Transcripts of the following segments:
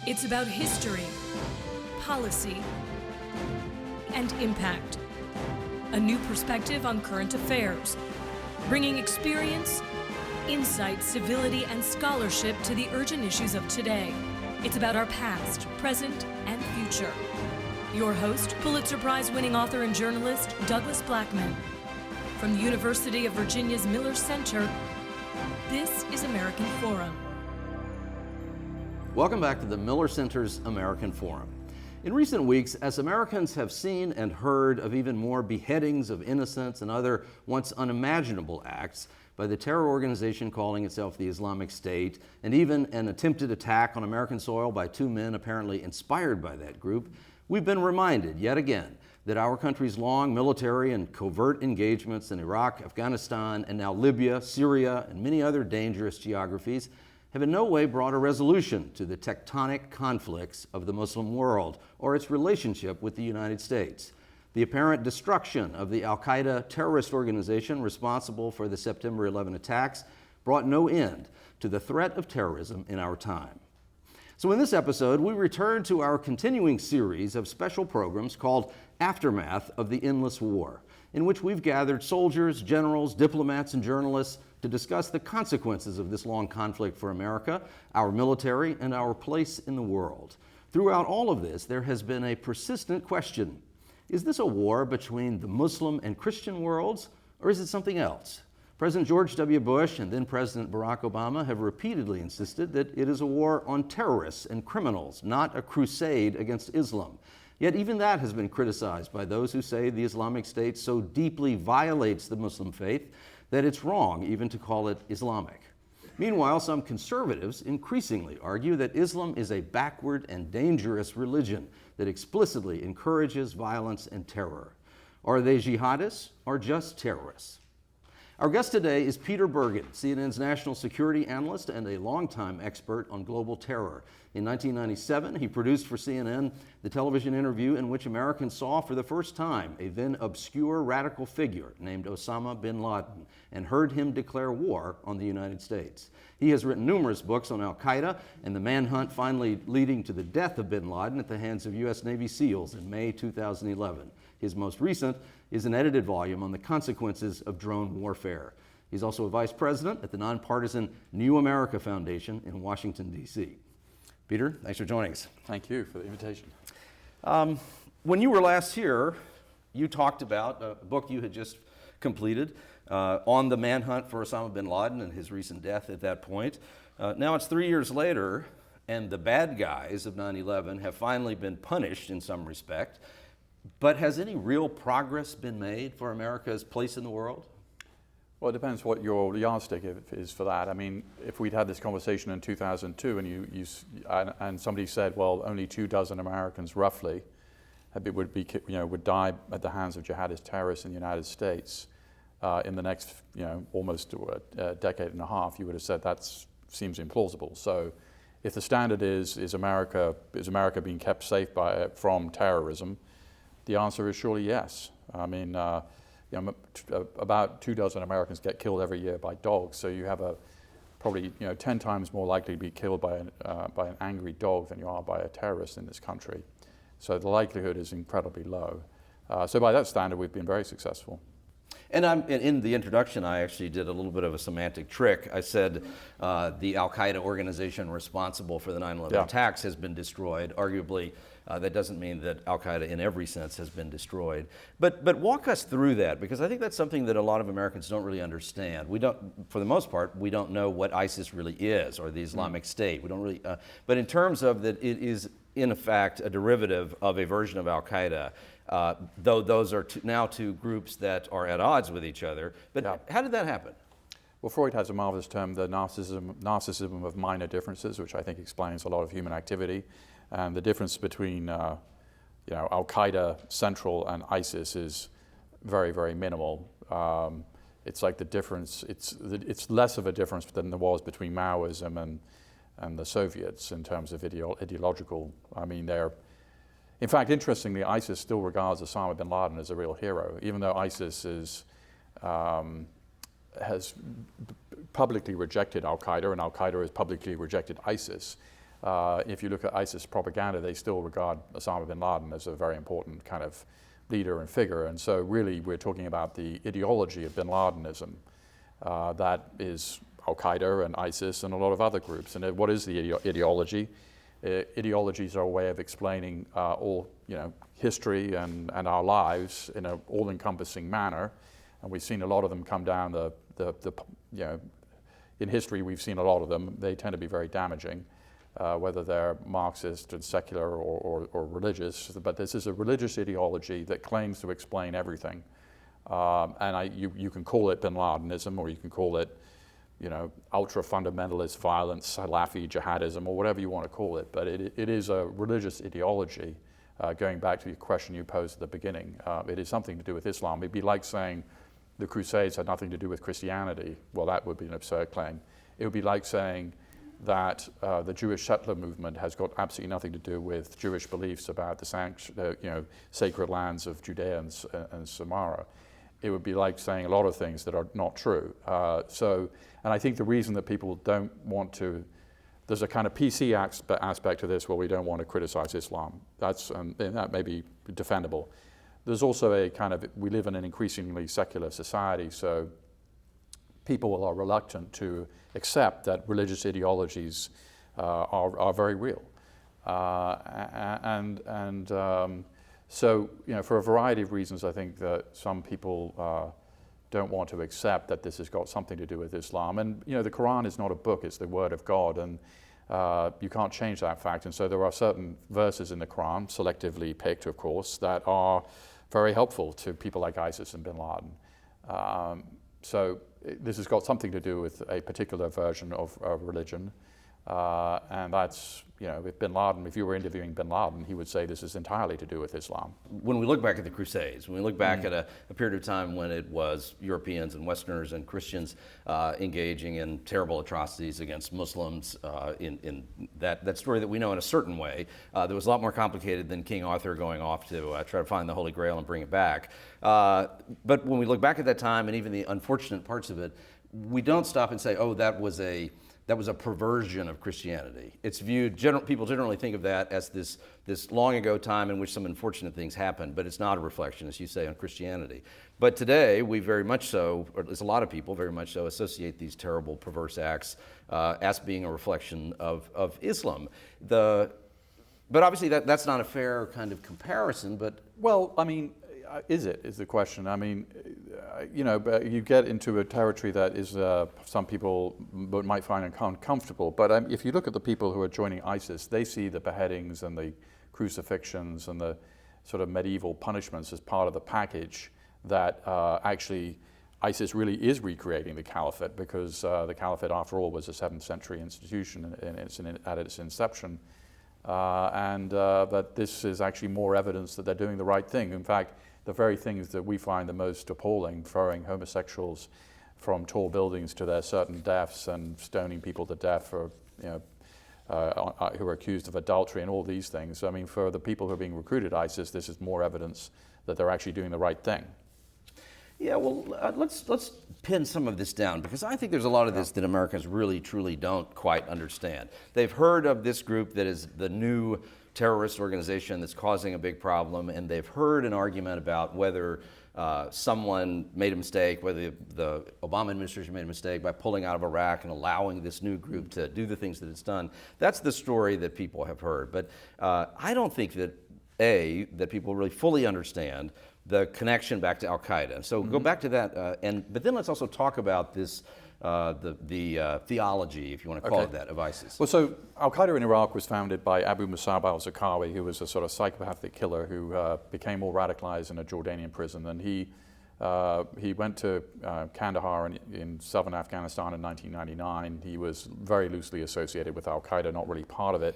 It's about history, policy, and impact. A new perspective on current affairs, bringing experience, insight, civility, and scholarship to the urgent issues of today. It's about our past, present, and future. Your host, Pulitzer Prize-winning author and journalist Douglas Blackman. From the University of Virginia's Miller Center, this is American Forum. Welcome back to the Miller Center's American Forum. In recent weeks, as Americans have seen and heard of even more beheadings of innocents and other once unimaginable acts by the terror organization calling itself the Islamic State, and even an attempted attack on American soil by two men apparently inspired by that group, we've been reminded yet again that our country's long military and covert engagements in Iraq, Afghanistan, and now Libya, Syria, and many other dangerous geographies have in no way brought a resolution to the tectonic conflicts of the Muslim world or its relationship with the United States. The apparent destruction of the al-Qaeda terrorist organization responsible for the September 11 attacks brought no end to the threat of terrorism in our time. So in this episode, we return to our continuing series of special programs called Aftermath of the Endless War, in which we've gathered soldiers, generals, diplomats, and journalists to discuss the consequences of this long conflict for America, our military, and our place in the world. Throughout all of this, there has been a persistent question. Is this a war between the Muslim and Christian worlds, or is it something else? President George W. Bush and then President Barack Obama have repeatedly insisted that it is a war on terrorists and criminals, not a crusade against Islam. Yet even that has been criticized by those who say the Islamic State so deeply violates the Muslim faith that it's wrong even to call it Islamic. Meanwhile, some conservatives increasingly argue that Islam is a backward and dangerous religion that explicitly encourages violence and terror. Are they jihadists or just terrorists? Our guest today is Peter Bergen, CNN's national security analyst and a longtime expert on global terror. In 1997, he produced for CNN the television interview in which Americans saw for the first time a then obscure radical figure named Osama bin Laden and heard him declare war on the United States. He has written numerous books on al-Qaeda and the manhunt finally leading to the death of bin Laden at the hands of U.S. Navy SEALs in May 2011. His most recent is an edited volume on the consequences of drone warfare. He's also a vice president at the nonpartisan New America Foundation in Washington, D.C. Peter, thanks for joining us. Thank you for the invitation. When you were last here, you talked about a book you had just completed on the manhunt for Osama bin Laden and his recent death at that point. Now it's 3 years later, and the bad guys of 9/11 have finally been punished in some respect. But has any real progress been made for America's place in the world? Well, it depends what your yardstick is for that. I mean, if we'd had this conversation in 2002 and somebody said, well, only 24 Americans roughly would die at the hands of jihadist terrorists in the United States in the next almost a decade and a half, you would have said that seems implausible. So if the standard is America being kept safe from terrorism, the answer is surely yes. I mean, about 24 Americans get killed every year by dogs, so you have probably 10 times more likely to be killed by an angry dog than you are by a terrorist in this country. So the likelihood is incredibly low. So by that standard, we've been very successful. And in the introduction, I actually did a little bit of a semantic trick. I said the al-Qaeda organization responsible for the 9/11 attacks has been destroyed. Arguably, that doesn't mean that al-Qaeda in every sense has been destroyed. But walk us through that, because I think that's something that a lot of Americans don't really understand. We don't, for the most part, we don't know what ISIS really is, or the Islamic State. We don't really, but in terms of that it is in effect a derivative of a version of al-Qaeda, though those are now two groups that are at odds with each other. But how did that happen? Well, Freud has a marvelous term, the narcissism of minor differences, which I think explains a lot of human activity. And the difference between al-Qaeda Central and ISIS is very, very minimal. It's like the difference, it's less of a difference than there was between Maoism and the Soviets in terms of ideological. I mean, in fact, interestingly, ISIS still regards Osama bin Laden as a real hero, even though ISIS has publicly rejected al-Qaeda and al-Qaeda has publicly rejected ISIS. If you look at ISIS propaganda, they still regard Osama bin Laden as a very important kind of leader and figure. And so really we're talking about the ideology of bin Ladenism that is al-Qaeda and ISIS and a lot of other groups. And what is the ideology? Ideologies are a way of explaining all history and our lives in an all-encompassing manner. And we've seen a lot of them come down in history we've seen a lot of them. They tend to be very damaging, whether they're Marxist and secular or religious. But this is a religious ideology that claims to explain everything. You can call it bin Ladenism, or you can call it ultra-fundamentalist violence, Salafi jihadism, or whatever you want to call it. But it is a religious ideology, going back to the question you posed at the beginning. It is something to do with Islam. It'd be like saying the Crusades had nothing to do with Christianity. Well, that would be an absurd claim. It would be like saying that the Jewish settler movement has got absolutely nothing to do with Jewish beliefs about the sacred lands of Judea and Samaria. It would be like saying a lot of things that are not true. And I think the reason that people don't want to, there's a kind of PC aspect to this where we don't want to criticize Islam. And that may be defendable. There's also a kind of, we live in an increasingly secular society, so people are reluctant to accept that religious ideologies are very real. So, for a variety of reasons, I think that some people don't want to accept that this has got something to do with Islam. And, the Quran is not a book, it's the word of God, and you can't change that fact. And so there are certain verses in the Quran, selectively picked, of course, that are very helpful to people like ISIS and bin Laden. So this has got something to do with a particular version of religion. And that's, if bin Laden, if you were interviewing bin Laden, he would say this is entirely to do with Islam. When we look back at the Crusades, when we look back at a period of time when it was Europeans and Westerners and Christians engaging in terrible atrocities against Muslims, in that story that we know in a certain way, that was a lot more complicated than King Arthur going off to try to find the Holy Grail and bring it back. But when we look back at that time and even the unfortunate parts of it, we don't stop and say, oh, that was a perversion of Christianity. It's viewed, people generally think of that as this long ago time in which some unfortunate things happened, but it's not a reflection, as you say, on Christianity. But today, we very much so, or at least a lot of people very much so, associate these terrible, perverse acts as being a reflection of Islam. But obviously that's not a fair kind of comparison, but... Well, I mean, is the question. I mean, but you get into a territory that is some people might find uncomfortable. But if you look at the people who are joining ISIS, they see the beheadings and the crucifixions and the sort of medieval punishments as part of the package that actually ISIS really is recreating the caliphate, because the caliphate, after all, was a 7th century institution at its inception. But this is actually more evidence that they're doing the right thing. In fact, the very things that we find the most appalling, throwing homosexuals from tall buildings to their certain deaths and stoning people to death for, who are accused of adultery and all these things. I mean, for the people who are being recruited ISIS, this is more evidence that they're actually doing the right thing. Yeah, well, let's pin some of this down, because I think there's a lot of this that Americans really, truly don't quite understand. They've heard of this group that is the new terrorist organization that's causing a big problem, and they've heard an argument about whether someone made a mistake, whether the Obama administration made a mistake by pulling out of Iraq and allowing this new group to do the things that it's done. That's the story that people have heard. But I don't think that people really fully understand the connection back to al-Qaeda. So go back to that, but then let's also talk about this, the theology, if you want to call it that, of ISIS. Well, so al-Qaeda in Iraq was founded by Abu Musab al-Zarqawi, who was a sort of psychopathic killer who became more radicalized in a Jordanian prison. And he went to Kandahar in southern Afghanistan in 1999. He was very loosely associated with al-Qaeda, not really part of it.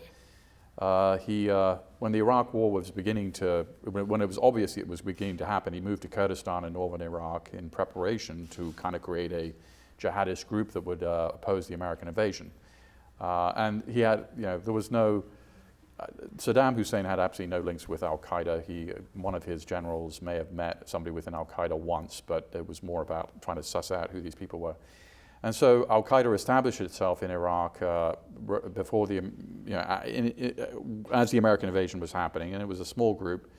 When the Iraq War was when it was obvious it was beginning to happen, he moved to Kurdistan in northern Iraq in preparation to kind of create a jihadist group that would oppose the American invasion. And he had, there was no, Saddam Hussein had absolutely no links with al-Qaeda. One of his generals may have met somebody within al-Qaeda once, but it was more about trying to suss out who these people were. And so al-Qaeda established itself in Iraq before as the American invasion was happening, and it was a small group,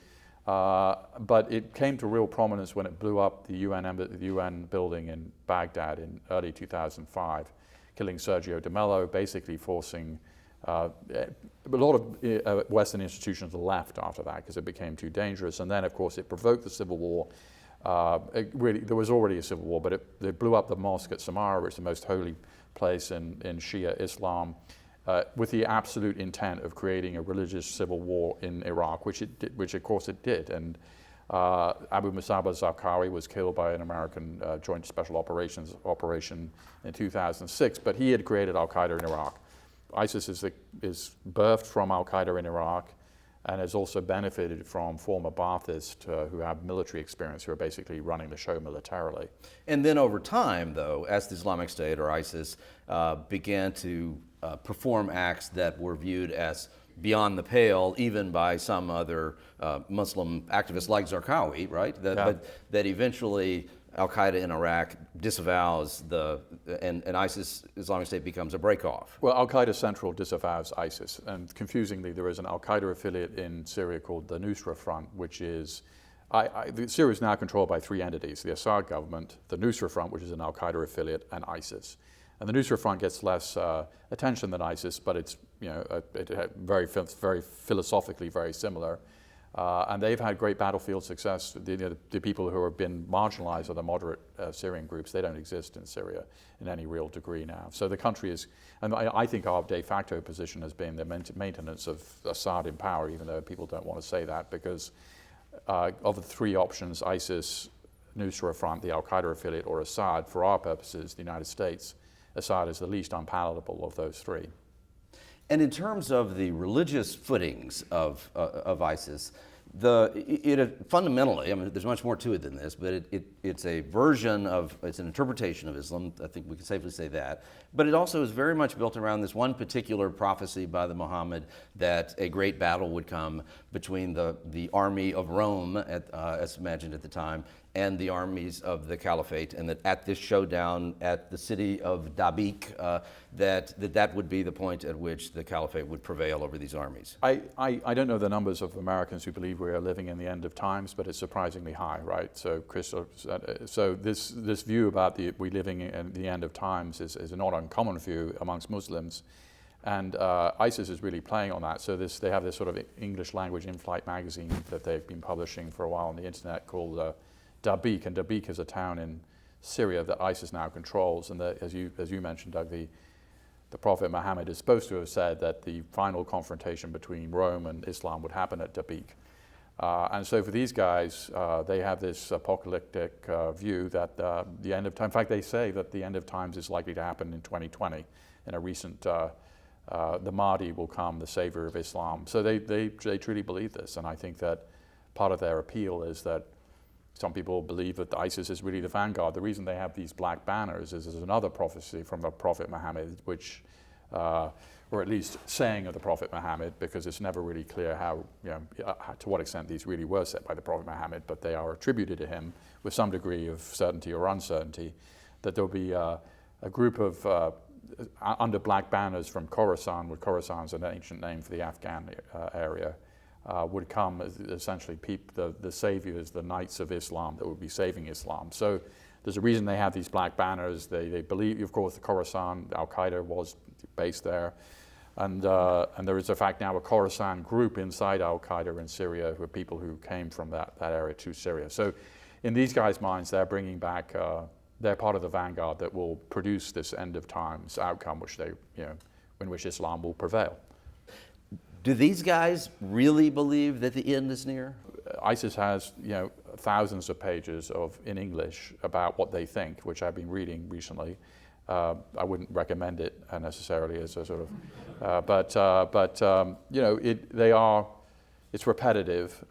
but it came to real prominence when it blew up the UN building in Baghdad in early 2005, killing Sergio de Mello, basically forcing a lot of Western institutions left after that because it became too dangerous. And then, of course, it provoked the civil war. There was already a civil war, but they blew up the mosque at Samarra, which is the most holy place in Shia Islam, with the absolute intent of creating a religious civil war in Iraq, which of course it did. And Abu Musab al-Zarqawi was killed by an American Joint Special Operations operation in 2006, but he had created al-Qaeda in Iraq. ISIS is birthed from al-Qaeda in Iraq, and has also benefited from former Baathists who have military experience, who are basically running the show militarily. And then over time, though, as the Islamic State or ISIS began to perform acts that were viewed as beyond the pale, even by some other Muslim activists like Zarqawi, right? But that eventually al-Qaeda in Iraq disavows and ISIS, Islamic State, becomes a breakoff. Well, al-Qaeda Central disavows ISIS, and confusingly, there is an al-Qaeda affiliate in Syria called the Nusra Front, which is, Syria is now controlled by three entities: the Assad government, the Nusra Front, which is an al-Qaeda affiliate, and ISIS. And the Nusra Front gets less attention than ISIS, but it's very philosophically very similar. And they've had great battlefield success. The people who have been marginalized are the moderate Syrian groups. They don't exist in Syria in any real degree now. So the country is, and I think our de facto position has been the maintenance of Assad in power, even though people don't want to say that, because of the three options, ISIS, Nusra Front, the al-Qaeda affiliate, or Assad, for our purposes, the United States, Assad is the least unpalatable of those three. And in terms of the religious footings of ISIS, fundamentally, I mean, there's much more to it than this, but it's a version of, it's an interpretation of Islam. I think we can safely say that. But it also is very much built around this one particular prophecy by the Muhammad that a great battle would come between the army of Rome, as imagined at the time, and the armies of the Caliphate, and that at this showdown at the city of Dabiq, that would be the point at which the Caliphate would prevail over these armies. I don't know the numbers of Americans who believe we are living in the end of times, but it's surprisingly high, right? So, Chris, so this view about we living in the end of times is a not uncommon view amongst Muslims, and ISIS is really playing on that. So they have this sort of English language in-flight magazine that they've been publishing for a while on the internet called Dabiq, and Dabiq is a town in Syria that ISIS now controls. And as you mentioned, Doug, the Prophet Muhammad is supposed to have said that the final confrontation between Rome and Islam would happen at Dabiq. And so for these guys, they have this apocalyptic view that the end of time, in fact, they say that the end of times is likely to happen in 2020. In a recent, the Mahdi will come, the savior of Islam. So they truly believe this, and I think that part of their appeal is that some people believe that ISIS is really the vanguard. The reason they have these black banners is there's another prophecy from the Prophet Muhammad, which, or at least saying of the Prophet Muhammad, because it's never really clear how, to what extent these really were said by the Prophet Muhammad, but they are attributed to him with some degree of certainty or uncertainty, that there'll be a group of, under black banners from Khorasan, where Khorasan is an ancient name for the Afghan area, would come as essentially the saviors, the knights of Islam that would be saving Islam. So there's a reason they have these black banners. They believe, of course, the Khorasan, al-Qaeda was based there. And there is, in fact, now a Khorasan group inside al-Qaeda in Syria, who are people who came from that area to Syria. So in these guys' minds, they're bringing back, they're part of the vanguard that will produce this end of times outcome, which in which Islam will prevail. Do these guys really believe that the end is near? ISIS has, thousands of pages in English about what they think, which I've been reading recently. I wouldn't recommend it necessarily as a sort of, it's repetitive,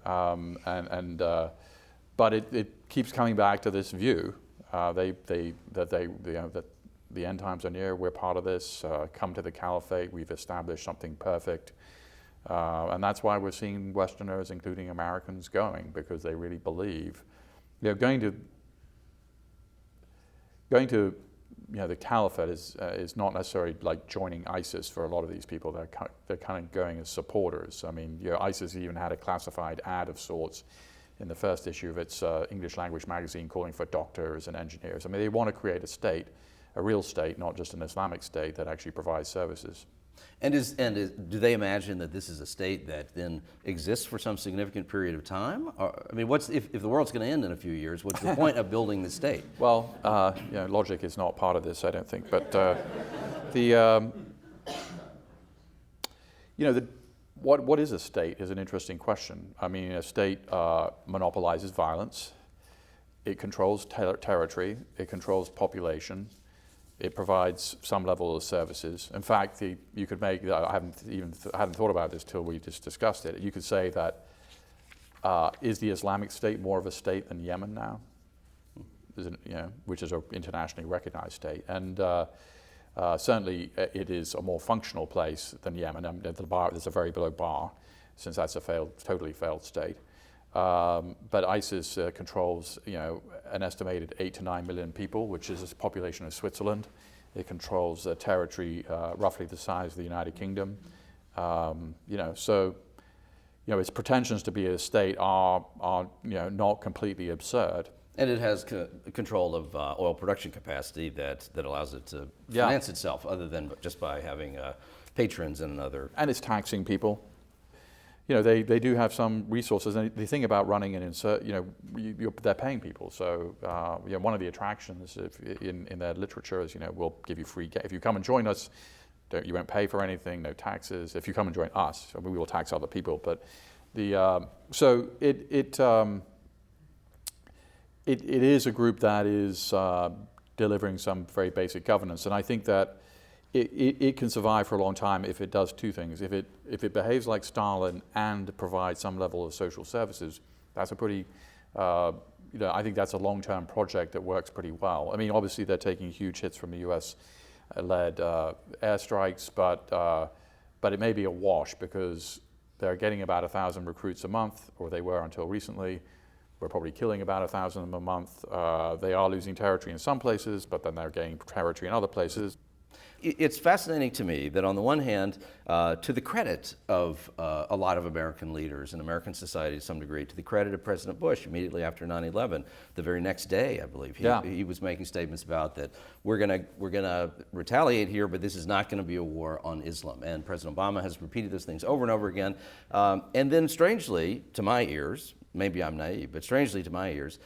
but it keeps coming back to this view that the end times are near. We're part of this. Come to the Caliphate. We've established something perfect. And that's why we're seeing Westerners, including Americans, going, because they really believe, going to the caliphate is not necessarily like joining ISIS for a lot of these people. They're kind of going as supporters. I mean, ISIS even had a classified ad of sorts in the first issue of its English language magazine calling for doctors and engineers. I mean, they want to create a state, a real state, not just an Islamic state that actually provides services. And do they imagine that this is a state that then exists for some significant period of time? Or, I mean, if the world's going to end in a few years, what's the point of building the state? Well, logic is not part of this, I don't think. But what is a state is an interesting question. I mean, a state monopolizes violence. It controls territory. It controls population. It provides some level of services. In fact, you could make, I hadn't thought about this till we just discussed it. You could say that is the Islamic State more of a state than Yemen now? Which is an internationally recognized state. And certainly it is a more functional place than Yemen. I mean, there's a very low bar, since that's a totally failed state. But ISIS controls, an estimated 8 to 9 million people, which is the population of Switzerland. It controls a territory roughly the size of the United Kingdom. So its pretensions to be a state are not completely absurd. And it has control of oil production capacity that allows it to finance itself, other than just by having patrons and another. And it's taxing people. They do have some resources, and the thing about running an insert, they're paying people. So, one of the attractions in their literature is, we'll give you free if you come and join us, you won't pay for anything, no taxes. If you come and join us, we will tax other people. But it is a group that is delivering some very basic governance, and I think that it can survive for a long time if it does two things. If it behaves like Stalin and provides some level of social services, that's a pretty, I think that's a long-term project that works pretty well. I mean, obviously they're taking huge hits from the US-led airstrikes, but it may be a wash because they're getting about 1,000 recruits a month, or they were until recently. We're probably killing about 1,000 of them a month. They are losing territory in some places, but then they're gaining territory in other places. It's fascinating to me that on the one hand, to the credit of a lot of American leaders and American society to some degree, to the credit of President Bush immediately after 9/11, the very next day, I believe, he was making statements about that we're gonna retaliate here, but this is not going to be a war on Islam. And President Obama has repeated those things over and over again. And then strangely, to my ears, maybe I'm naive, but strangely to my ears,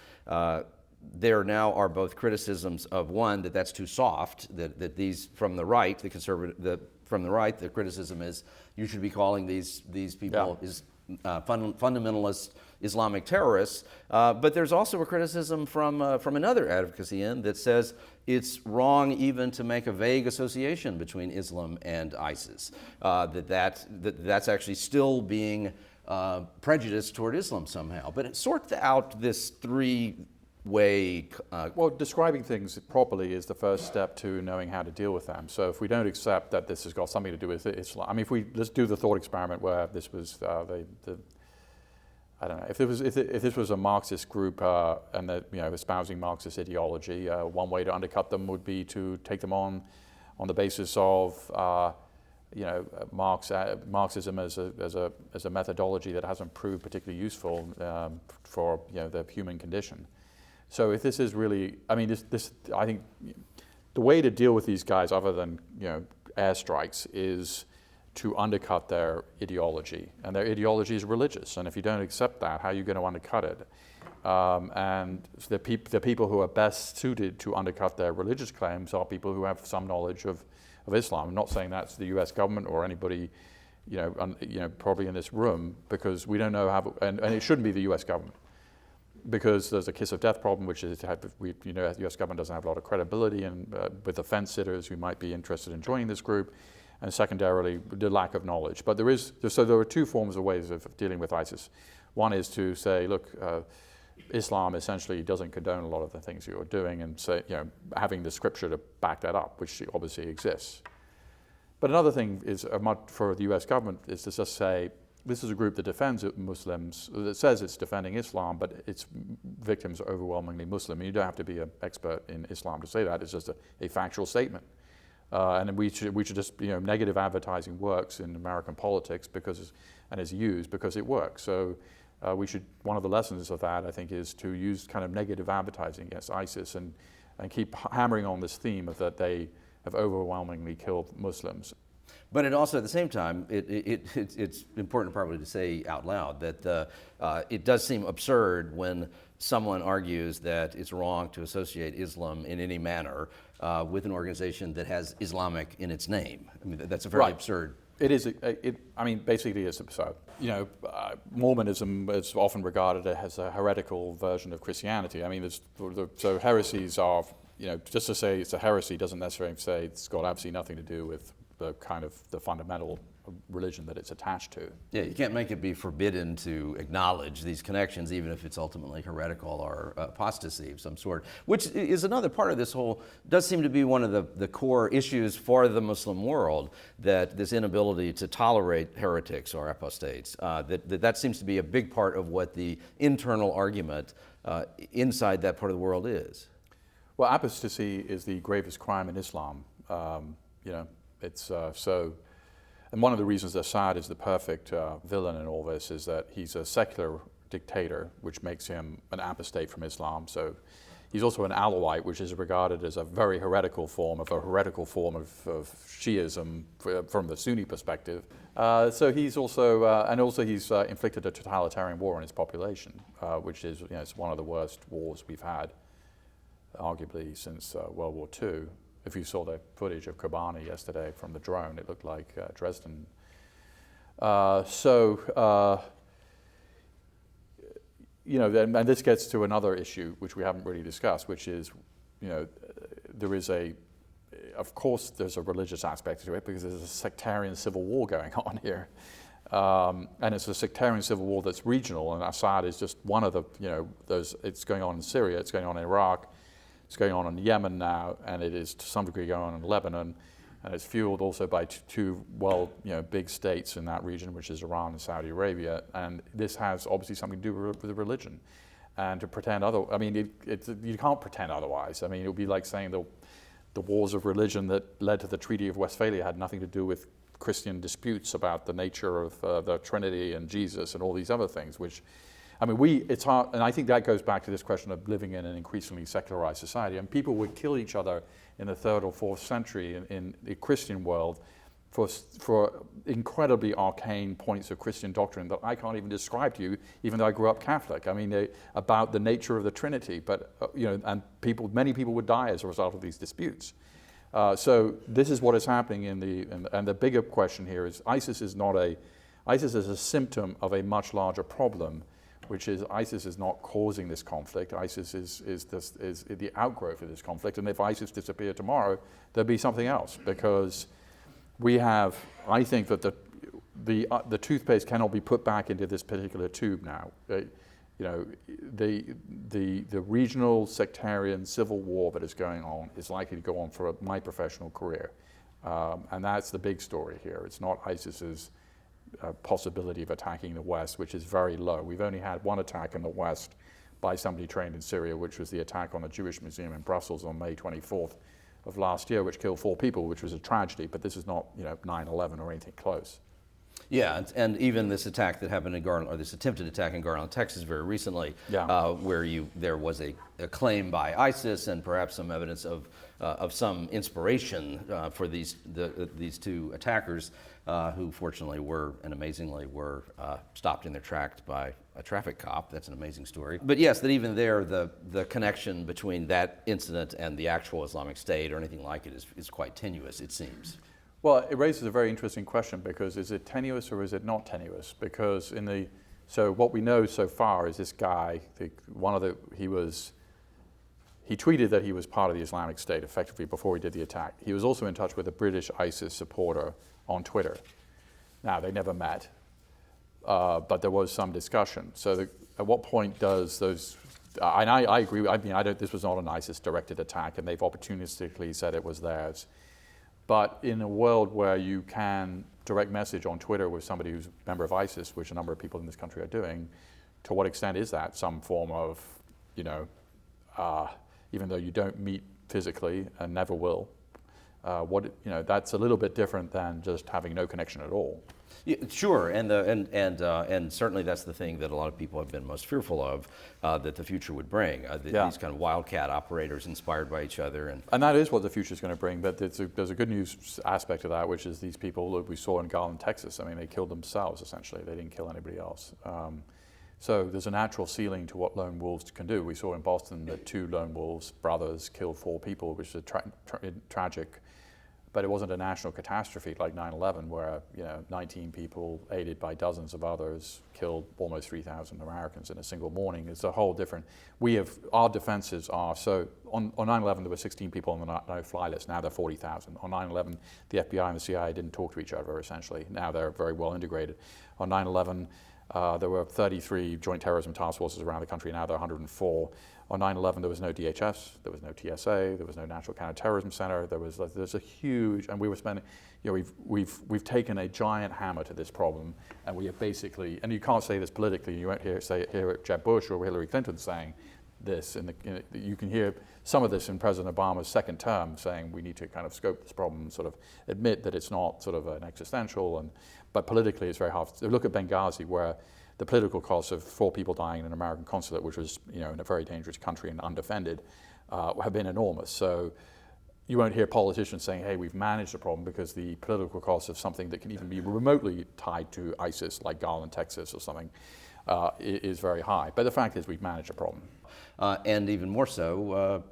there now are both criticisms of one, that's too soft, that these from the right, the criticism is you should be calling these people fundamentalist Islamic terrorists. But there's also a criticism from another advocacy end that says it's wrong even to make a vague association between Islam and ISIS. That's actually still being prejudiced toward Islam somehow. But it sorts out this three-way. Well, describing things properly is the first step to knowing how to deal with them. So if we don't accept that this has got something to do with Islam, I mean, let's do the thought experiment where this was I don't know, if this was a Marxist group and they're espousing Marxist ideology, one way to undercut them would be to take them on the basis of Marxism as a methodology that hasn't proved particularly useful for the human condition. So if this is really, I mean, I think the way to deal with these guys, other than airstrikes, is to undercut their ideology, and their ideology is religious. And if you don't accept that, how are you going to undercut it? And the people who are best suited to undercut their religious claims are people who have some knowledge of Islam. I'm not saying that's the U.S. government or anybody, probably in this room, because we don't know how, and it shouldn't be the U.S. government, because there's a kiss of death problem, which is the U.S. government doesn't have a lot of credibility, and with the fence sitters who might be interested in joining this group, and secondarily, the lack of knowledge. But there are two forms of ways of dealing with ISIS. One is to say, look, Islam essentially doesn't condone a lot of the things you're doing, and say, having the scripture to back that up, which obviously exists. But another thing is for the U.S. government is to just say, this is a group that defends Muslims, that says it's defending Islam, but its victims are overwhelmingly Muslim. You don't have to be an expert in Islam to say that. It's just a factual statement. And we should just, negative advertising works in American politics and is used because it works. So one of the lessons of that, I think, is to use kind of negative advertising against ISIS and keep hammering on this theme of that they have overwhelmingly killed Muslims. But it also, at the same time, it's important probably to say out loud that it does seem absurd when someone argues that it's wrong to associate Islam in any manner with an organization that has Islamic in its name. I mean, that's a very absurd. It is. Basically, it's absurd. Mormonism is often regarded as a heretical version of Christianity. I mean, so heresies are, just to say it's a heresy doesn't necessarily say it's got absolutely nothing to do with the fundamental religion that it's attached to. Yeah, you can't make it be forbidden to acknowledge these connections, even if it's ultimately heretical or apostasy of some sort, which is another part of this does seem to be one of the core issues for the Muslim world, that this inability to tolerate heretics or apostates, that seems to be a big part of what the internal argument inside that part of the world is. Well, apostasy is the gravest crime in Islam. It's and one of the reasons Assad is the perfect villain in all this is that he's a secular dictator, which makes him an apostate from Islam. So he's also an Alawite, which is regarded as a very heretical form of of Shiism from the Sunni perspective. So he's also, he's inflicted a totalitarian war on his population, which is, it's one of the worst wars we've had, arguably since World War II. If you saw the footage of Kobani yesterday from the drone, it looked like Dresden. And this gets to another issue which we haven't really discussed, which is, there's a religious aspect to it because there's a sectarian civil war going on here. And it's a sectarian civil war that's regional, and Assad is just one of the, it's going on in Syria, it's going on in Iraq, it's going on in Yemen now, and it is to some degree going on in Lebanon, and it's fueled also by two big states in that region, which is Iran and Saudi Arabia, and this has obviously something to do with religion. And to pretend you can't pretend otherwise. I mean, it would be like saying the wars of religion that led to the Treaty of Westphalia had nothing to do with Christian disputes about the nature of the Trinity and Jesus and all these other things, which it's hard, and I think that goes back to this question of living in an increasingly secularized society. And people would kill each other in the 3rd or 4th century in the Christian world for incredibly arcane points of Christian doctrine that I can't even describe to you, even though I grew up Catholic. About the nature of the Trinity, but and many people would die as a result of these disputes. So this is what is happening and the bigger question here is ISIS is a symptom of a much larger problem, which is ISIS is not causing this conflict. ISIS is the outgrowth of this conflict. And if ISIS disappeared tomorrow, there'd be something else, because I think that the toothpaste cannot be put back into this particular tube now. The regional sectarian civil war that is going on is likely to go on for my professional career. And that's the big story here. It's not ISIS's possibility of attacking the West, which is very low. We've only had one attack in the West by somebody trained in Syria, which was the attack on the Jewish Museum in Brussels on May 24th of last year, which killed 4 people, which was a tragedy, but this is not 9/11 or anything close. Yeah, and even this attack that happened in Garland, or this attempted attack in Garland, Texas, very recently, where there was a claim by ISIS and perhaps some evidence of some inspiration for these two attackers, who fortunately and amazingly were stopped in their tracks by a traffic cop. That's an amazing story. But yes, that even there, the connection between that incident and the actual Islamic State or anything like it is quite tenuous, it seems. Well, it raises a very interesting question, because is it tenuous or is it not tenuous? Because so what we know so far is this guy, he tweeted that he was part of the Islamic State effectively before he did the attack. He was also in touch with a British ISIS supporter on Twitter. Now, they never met, but there was some discussion. So at what point does those, and I agree, this was not an ISIS-directed attack, and they've opportunistically said it was theirs. But in a world where you can direct message on Twitter with somebody who's a member of ISIS, which a number of people in this country are doing, to what extent is that some form of, even though you don't meet physically and never will, that's a little bit different than just having no connection at all. Yeah, sure, and certainly that's the thing that a lot of people have been most fearful of, that the future would bring. These kind of wildcat operators inspired by each other, and that is what the future is going to bring. But there's a good news aspect of that, which is these people that we saw in Garland, Texas. I mean, they killed themselves essentially. They didn't kill anybody else. So there's a natural ceiling to what lone wolves can do. We saw in Boston that 2 lone wolves brothers killed 4 people, which is tragic. But it wasn't a national catastrophe like 9/11, where 19 people, aided by dozens of others, killed almost 3,000 Americans in a single morning. It's a whole different. Our defenses are so. On 9/11, there were 16 people on the no-fly list. Now there are 40,000. On 9/11, the FBI and the CIA didn't talk to each other essentially. Now they're very well integrated. On 9/11, there were 33 joint terrorism task forces around the country. Now there are 104. On 9/11, there was no DHS, there was no TSA, there was no National Counterterrorism Center. There's a huge, and we were spending, we've taken a giant hammer to this problem, and we have basically, and you can't say this politically. You won't hear Jeb Bush or Hillary Clinton saying this. You can hear some of this in President Obama's second term, saying we need to kind of scope this problem and sort of admit that it's not sort of an existential, but politically it's very hard. Look at Benghazi, where the political costs of 4 people dying in an American consulate, which was in a very dangerous country and undefended, have been enormous. So you won't hear politicians saying, hey, we've managed the problem, because the political cost of something that can even be remotely tied to ISIS, like Garland, Texas or something, is very high. But the fact is we've managed the problem. And even more so,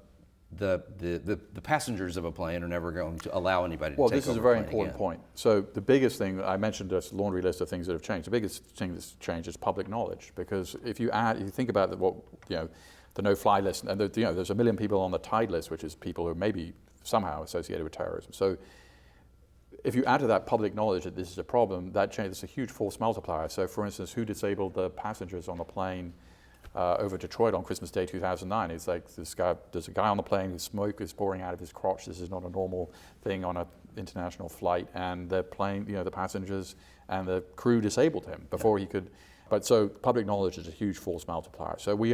the passengers of a plane are never going to allow anybody to take over. Well, this is a very important again. point. So the biggest thing, I mentioned this laundry list of things that have changed. The biggest thing that's changed is public knowledge, because if you think about the no-fly list, and there's 1 million people on the tied list, which is people who may be somehow associated with terrorism. So if you add to that public knowledge that this is a problem, it's a huge force multiplier. So for instance, who disabled the passengers on the plane over Detroit on Christmas Day 2009. It's like there's a guy on the plane whose smoke is pouring out of his crotch. This is not a normal thing on an international flight, and the plane, the passengers and the crew disabled him before he could. But so public knowledge is a huge force multiplier. So we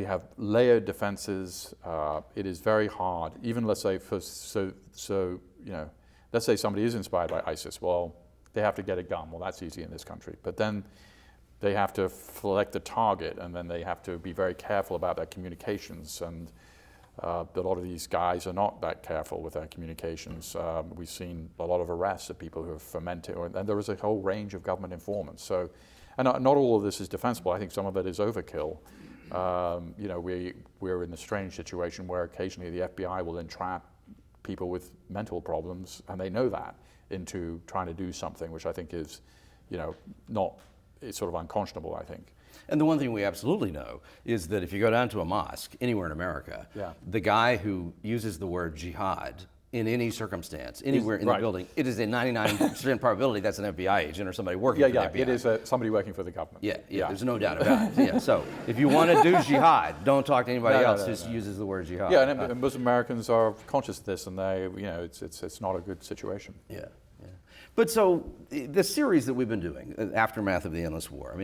have layered defenses. It is very hard. Even let's say let's say somebody is inspired by ISIS. Well, they have to get a gun. Well, that's easy in this country. But then they have to select a target, and then they have to be very careful about their communications. And a lot of these guys are not that careful with their communications. We've seen a lot of arrests of people who have fermented, and there is a whole range of government informants. So, and not all of this is defensible. I think some of it is overkill. We're in a strange situation where occasionally the FBI will entrap people with mental problems, and they know that, into trying to do something, which I think is, it's sort of unconscionable, I think. And the one thing we absolutely know is that if you go down to a mosque anywhere in America, the guy who uses the word jihad in any circumstance, anywhere in the building, it is a 99% probability that's an FBI agent or somebody working for the FBI. It is somebody working for the government. Yeah, there's no doubt about it. So if you want to do jihad, don't talk to anybody else who uses the word jihad. Yeah, and Muslim Americans are conscious of this, and they, it's not a good situation. Yeah. But so the series that we've been doing, Aftermath of the Endless War,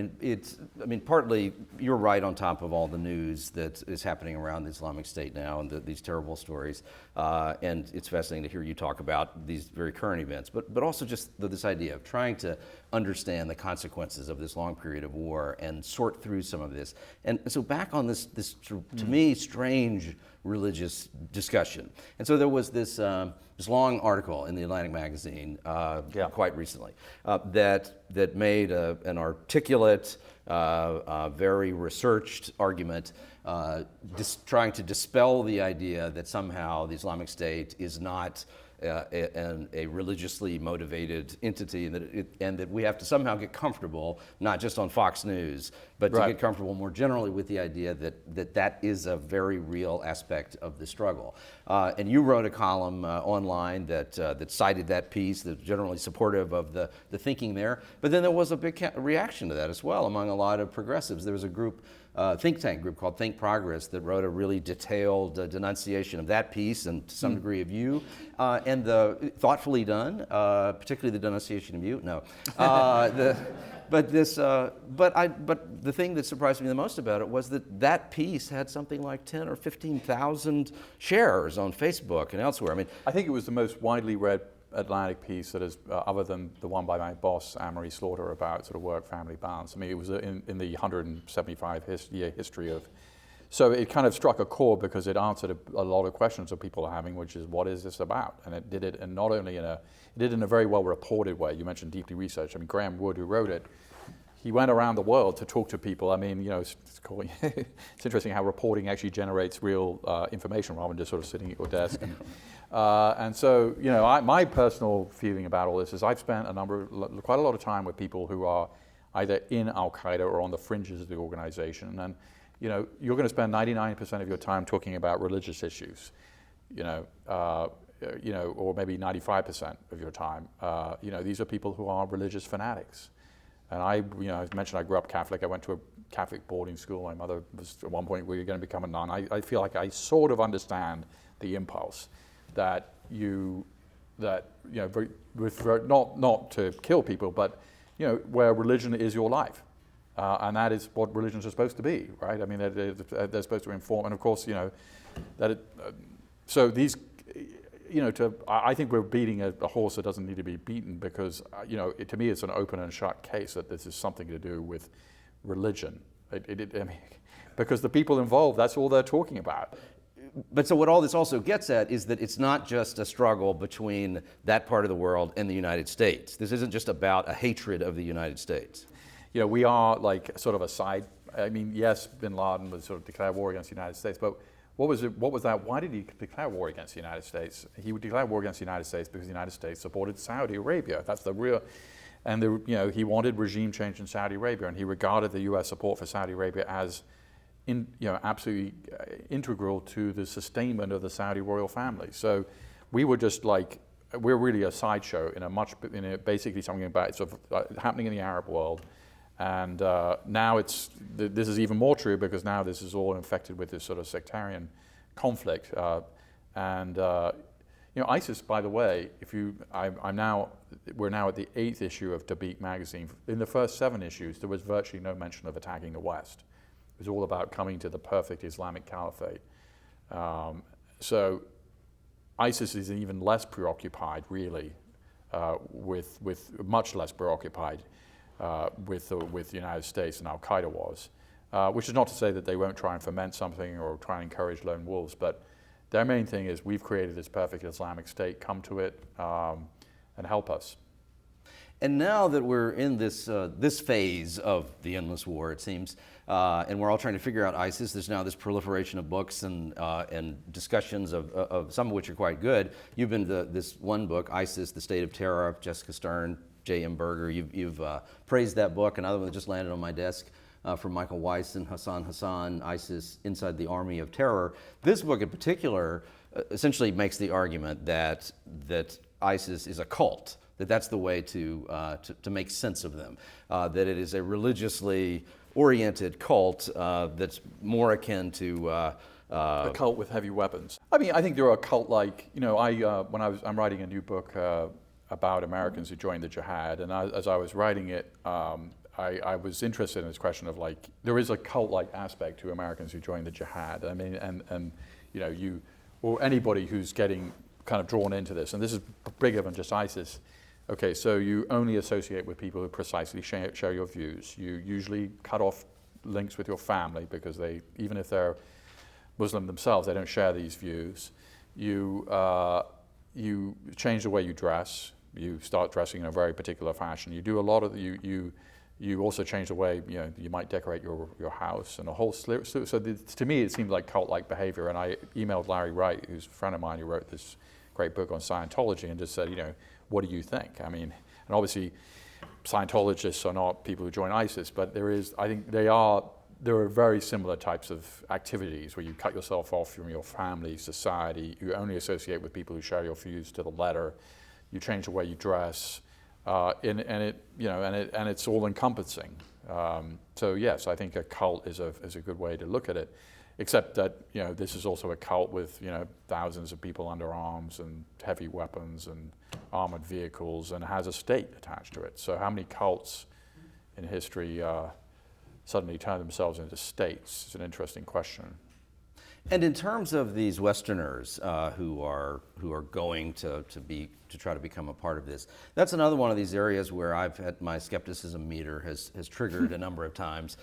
partly you're right on top of all the news that is happening around the Islamic State now and these terrible stories. And it's fascinating to hear you talk about these very current events, but also just this idea of trying to understand the consequences of this long period of war and sort through some of this. And so back on this to me, strange religious discussion. And so there was this long article in the Atlantic magazine quite recently that made an articulate, very researched argument trying to dispel the idea that somehow the Islamic State is not and a religiously motivated entity, and that we have to somehow get comfortable, not just on Fox News, but to get comfortable more generally with the idea that is a very real aspect of the struggle. And you wrote a column online that cited that piece, that's generally supportive of the thinking there. But then there was a big reaction to that as well among a lot of progressives. There was a group, think tank group called Think Progress, that wrote a really detailed denunciation of that piece and to some degree of you, and thoughtfully done, particularly the denunciation of you. No, but the thing that surprised me the most about it was that piece had something like 10 or 15,000 shares on Facebook and elsewhere. I mean, I think it was the most widely read Atlantic piece that is, other than the one by my boss, Anne-Marie Slaughter, about sort of work-family balance. I mean, it was in the 175-year history of. So it kind of struck a chord because it answered a lot of questions that people are having, which is, what is this about? And it did it, and not only it did it in a very well-reported way. You mentioned deeply researched. I mean, Graham Wood, who wrote it, he went around the world to talk to people. I mean, it's interesting how reporting actually generates real information rather than just sort of sitting at your desk. And so, my personal feeling about all this is I've spent quite a lot of time with people who are either in al-Qaeda or on the fringes of the organization. And, you're going to spend 99% of your time talking about religious issues, or maybe 95% of your time. These are people who are religious fanatics. And I mentioned I grew up Catholic. I went to a Catholic boarding school. My mother was at one point, were you going to become a nun? I feel like I sort of understand the impulse that not to kill people, but where religion is your life, and that is what religions are supposed to be, right? I mean, they're supposed to inform, and of course, so these, I think we're beating a horse that doesn't need to be beaten, because to me it's an open and shut case that this is something to do with religion. I mean, because the people involved, that's all they're talking about. But so what all this also gets at is that it's not just a struggle between that part of the world and the United States. This isn't just about a hatred of the United States. We are like sort of a side. I mean, yes, bin Laden would sort of declare war against the United States, but what was that? Why did he declare war against the United States? He would declare war against the United States because the United States supported Saudi Arabia. That's the real, and he wanted regime change in Saudi Arabia, and he regarded the U.S. support for Saudi Arabia as absolutely integral to the sustainment of the Saudi royal family. So we were just we're really a sideshow in basically something about sort of happening in the Arab world. And now this is even more true, because now this is all infected with this sort of sectarian conflict. ISIS, by the way, we're now at the 8th issue of Dabiq magazine. In the first 7 issues, there was virtually no mention of attacking the West. It was all about coming to the perfect Islamic caliphate. So ISIS is even less preoccupied, really, much less preoccupied with the United States than al-Qaeda was, which is not to say that they won't try and foment something or try and encourage lone wolves, but their main thing is, we've created this perfect Islamic state, come to it and help us. And now that we're in this phase of the endless war, it seems, and we're all trying to figure out ISIS, there's now this proliferation of books and discussions of some of which are quite good. You've been to this one book, ISIS, The State of Terror, Jessica Stern, J.M. Berger. You've praised that book. Another one that just landed on my desk from Michael Weiss and Hassan, ISIS Inside the Army of Terror. This book in particular essentially makes the argument that ISIS is a cult, that's the way to make sense of them, that it is a religiously oriented cult that's more akin to a cult with heavy weapons. I mean, I think they're a cult-like. I'm writing a new book about Americans who joined the jihad, and as I was writing it, I was interested in this question of there is a cult-like aspect to Americans who joined the jihad. I mean, and you or anybody who's getting kind of drawn into this, and this is bigger than just ISIS. Okay, so you only associate with people who precisely share your views. You usually cut off links with your family, because even if they're Muslim themselves, they don't share these views. You change the way you dress. You start dressing in a very particular fashion. You do a lot of you also change the way you might decorate your house, and a whole slew. So to me, it seemed like cult-like behavior. And I emailed Larry Wright, who's a friend of mine who wrote this great book on Scientology and just said, what do you think? I mean, and obviously Scientologists are not people who join ISIS, but there are very similar types of activities where you cut yourself off from your family, society, you only associate with people who share your views to the letter, you change the way you dress, and it's all encompassing. So yes, I think a cult is a good way to look at it, except that this is also a cult with thousands of people under arms and heavy weapons and armored vehicles, and has a state attached to it. So how many cults in history suddenly turn themselves into states? It's an interesting question. And in terms of these Westerners who are going to try to become a part of this, that's another one of these areas where I've had my skepticism meter has triggered a number of times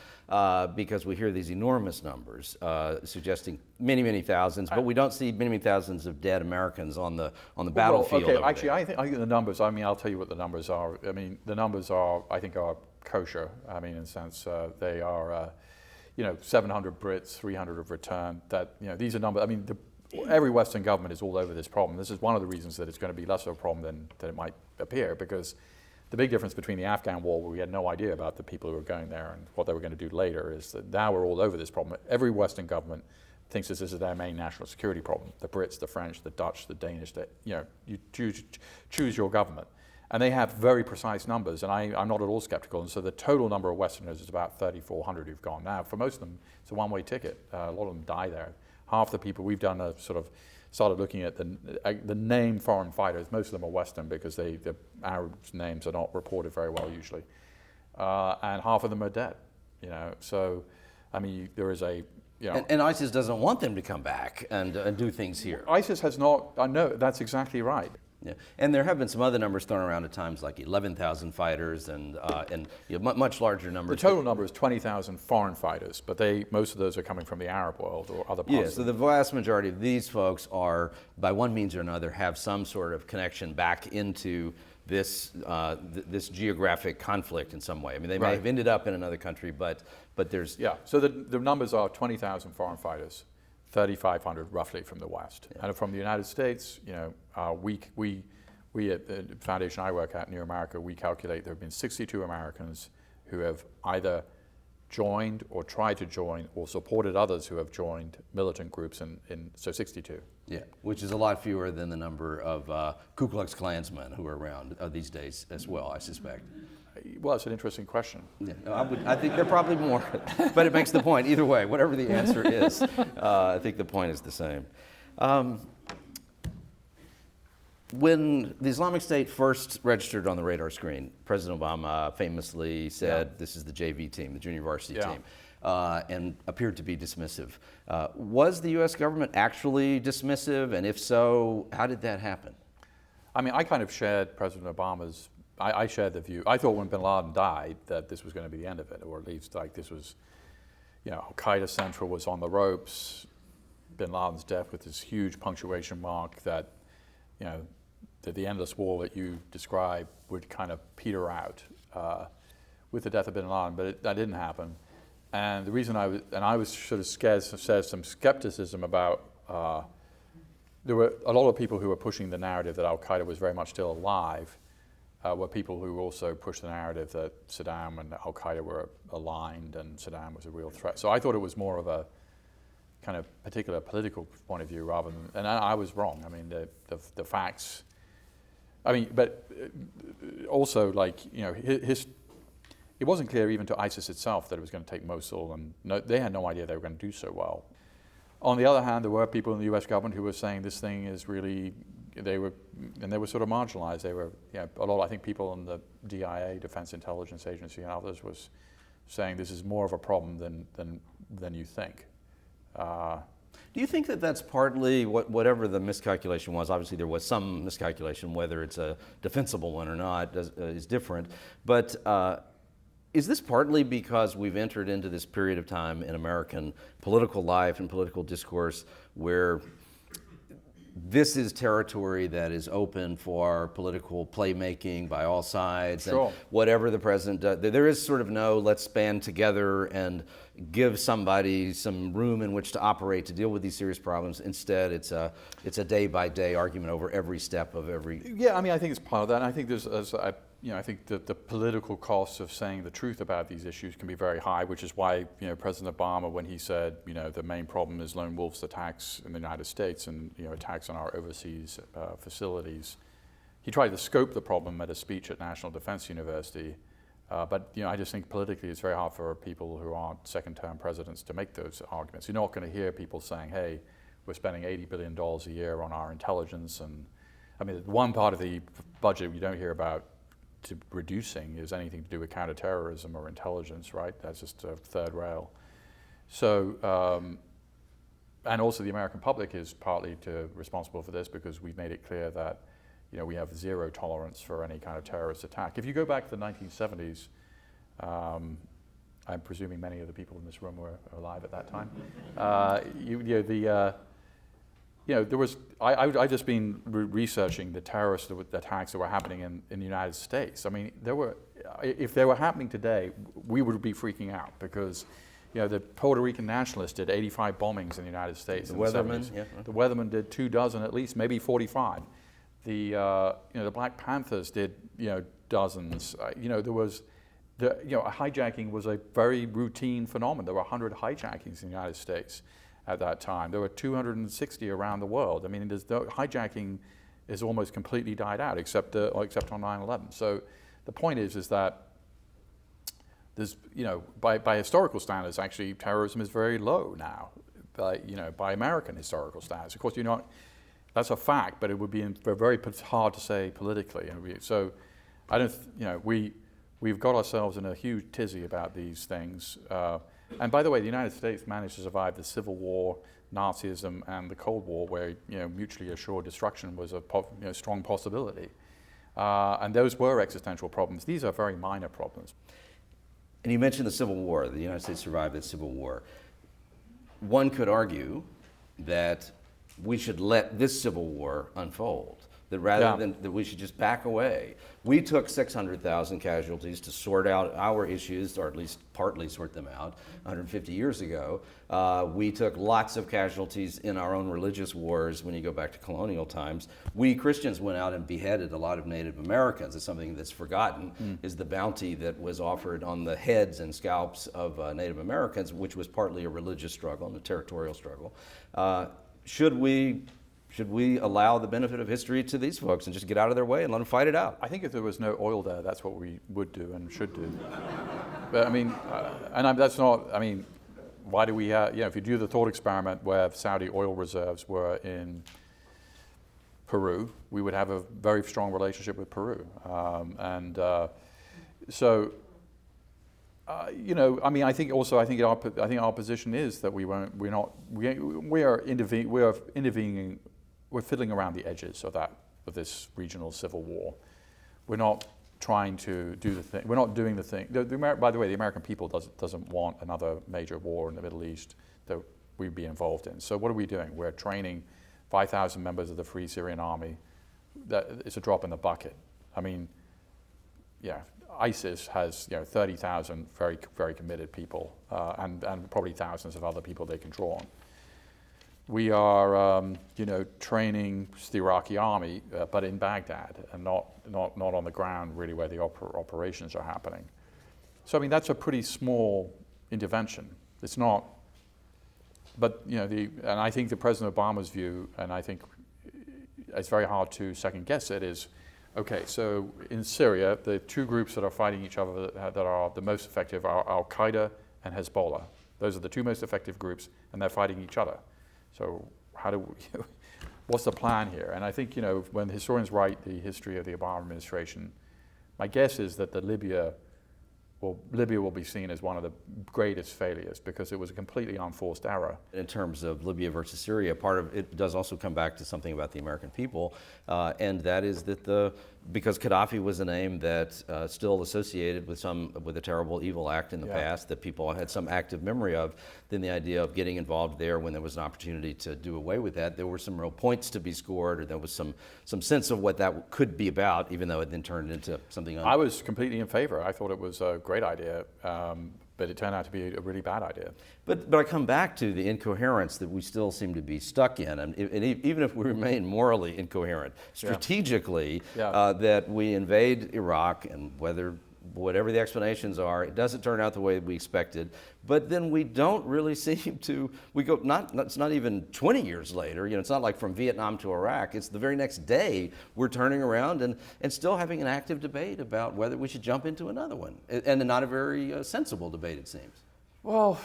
because we hear these enormous numbers suggesting many thousands, but we don't see many thousands of dead Americans on the battlefield. Okay, actually, I think the numbers. I mean, I'll tell you what the numbers are. I mean, the numbers are kosher. I mean, in a sense, they are. 700 Brits, 300 have returned. These are numbers. I mean, every Western government is all over this problem. This is one of the reasons that it's going to be less of a problem than it might appear, because the big difference between the Afghan war, where we had no idea about the people who were going there and what they were going to do later, is that now we're all over this problem. Every Western government thinks this is their main national security problem. The Brits, the French, the Dutch, the Danish. You choose your government. And they have very precise numbers, and I'm not at all skeptical. And so the total number of Westerners is about 3,400 who've gone. Now, for most of them, it's a one-way ticket. A lot of them die there. Half the people, we've done started looking at the name foreign fighters. Most of them are Western because the Arab names are not reported very well usually. And half of them are dead. So, I mean, there is a... And ISIS doesn't want them to come back and do things here. ISIS has not... No, that's exactly right. Yeah. And there have been some other numbers thrown around at times, like 11,000 fighters and much larger numbers. The total number is 20,000 foreign fighters, but most of those are coming from the Arab world or other parts. Yeah, so the vast majority of these folks are, by one means or another, have some sort of connection back into this geographic conflict in some way. I mean, they may have ended up in another country, but there's... Yeah, so the numbers are 20,000 foreign fighters, 3,500 roughly from the West. Yeah. And from the United States, we at the foundation I work at, New America, we calculate there have been 62 Americans who have either joined or tried to join or supported others who have joined militant groups, so 62. Yeah, which is a lot fewer than the number of Ku Klux Klansmen who are around these days as well, I suspect. Well, it's an interesting question. Yeah, I think they're probably more, but it makes the point either way. Whatever the answer is, I think the point is the same. When the Islamic State first registered on the radar screen, President Obama famously said, "This is the JV team, the junior varsity team," and appeared to be dismissive. Was the U.S. government actually dismissive, and if so, how did that happen? I mean, I kind of shared President Obama's. I shared the view. I thought when bin Laden died that this was going to be the end of it, or at least like this was, al-Qaeda Central was on the ropes. Bin Laden's death with this huge punctuation mark that, that the endless war that you described would kind of peter out with the death of bin Laden, but that didn't happen. And the reason I was sort of scared, some skepticism about, there were a lot of people who were pushing the narrative that al-Qaeda was very much still alive, were people who also pushed the narrative that Saddam and al-Qaeda were aligned and Saddam was a real threat. So I thought it was more of a kind of particular political point of view rather than, and I was wrong. I mean, the facts, I mean, but also it wasn't clear even to ISIS itself that it was going to take Mosul, and they had no idea they were going to do so well. On the other hand, there were people in the U.S. government who were saying this thing is really, they were sort of marginalized. They were, a lot, I think people in the DIA, Defense Intelligence Agency, and others was saying this is more of a problem than you think. Do you think that that's partly whatever the miscalculation was? Obviously, there was some miscalculation. Whether it's a defensible one or not is different. But is this partly because we've entered into this period of time in American political life and political discourse where this is territory that is open for political playmaking by all sides. Sure. And whatever the president does, there is sort of no let's band together and give somebody some room in which to operate to deal with these serious problems. Instead, it's a day-by-day argument over every step of every... Yeah, I mean, I think it's part of that. And I think I think that the political costs of saying the truth about these issues can be very high, which is why, President Obama, when he said, the main problem is lone wolves attacks in the United States and, attacks on our overseas facilities, he tried to scope the problem at a speech at National Defense University. But I just think politically it's very hard for people who aren't second-term presidents to make those arguments. You're not going to hear people saying, hey, we're spending $80 billion a year on our intelligence. And I mean, one part of the budget we don't hear about to reducing is anything to do with counterterrorism or intelligence, right? That's just a third rail. So, and also the American public is partly responsible for this because we've made it clear that we have zero tolerance for any kind of terrorist attack. If you go back to the 1970s, I'm presuming many of the people in this room were alive at that time. There was, I've just been researching the terrorist attacks that were happening in the United States. I mean, if they were happening today, we would be freaking out because, the Puerto Rican nationalists did 85 bombings in the United States. The in the Weathermen, 70s. yeah. The Weathermen did 24 at least, maybe 45. The Black Panthers did, dozens. There was, hijacking was a very routine phenomenon. There were 100 hijackings in the United States at that time. There were 260 around the world. I mean, hijacking is almost completely died out, except on 9/11. So the point is that there's, by historical standards, actually terrorism is very low now, by American historical standards. Of course, that's a fact, but it would be very hard to say politically. So I don't, we've got ourselves in a huge tizzy about these things. And by the way, the United States managed to survive the Civil War, Nazism, and the Cold War, where mutually assured destruction was a strong possibility. And those were existential problems. These are very minor problems. And you mentioned the Civil War. The United States survived the Civil War. One could argue that we should let this Civil War unfold, that rather than that we should just back away. We took 600,000 casualties to sort out our issues, or at least partly sort them out, 150 years ago. We took lots of casualties in our own religious wars when you go back to colonial times. We Christians went out and beheaded a lot of Native Americans. It's something that's forgotten, is the bounty that was offered on the heads and scalps of Native Americans, which was partly a religious struggle and a territorial struggle. Should we allow the benefit of history to these folks and just get out of their way and let them fight it out? I think if there was no oil there, that's what we would do and should do. But I mean, that's not, I mean, why do we have, if you do the thought experiment where Saudi oil reserves were in Peru, we would have a very strong relationship with Peru. I think our position is that we're fiddling around the edges of this regional civil war. We're not trying to do the thing. We're not doing the thing. By the way, the American people doesn't want another major war in the Middle East that we'd be involved in. So what are we doing? We're training 5,000 members of the Free Syrian Army. It's a drop in the bucket. I mean, ISIS has 30,000 very, very committed people and probably thousands of other people they can draw on. We are training the Iraqi army, but in Baghdad and not on the ground really where the operations are happening. So I mean that's a pretty small intervention. It's not, but and I think the President Obama's view, and I think it's very hard to second guess it, is okay, so in Syria, the two groups that are fighting each other that are the most effective are al-Qaeda and Hezbollah. Those are the two most effective groups, and they're fighting each other. So what's the plan here? And I think, when historians write the history of the Obama administration, my guess is that Libya will be seen as one of the greatest failures because it was a completely unforced error. In terms of Libya versus Syria, part of it does also come back to something about the American people, and that is that because Gaddafi was a name that still associated with a terrible evil act in the past that people had some active memory of, then the idea of getting involved there when there was an opportunity to do away with that, there were some real points to be scored, or there was some sense of what that could be about, even though it then turned into something. I was completely in favor. I thought it was a great idea. But it turned out to be a really bad idea. But I come back to the incoherence that we still seem to be stuck in, and even if we remain morally incoherent, strategically, that we invade Iraq, and whatever the explanations are, it doesn't turn out the way we expected. But then we don't really seem to. It's not even 20 years later. It's not like from Vietnam to Iraq. It's the very next day we're turning around and still having an active debate about whether we should jump into another one, and not a very sensible debate, it seems. Well,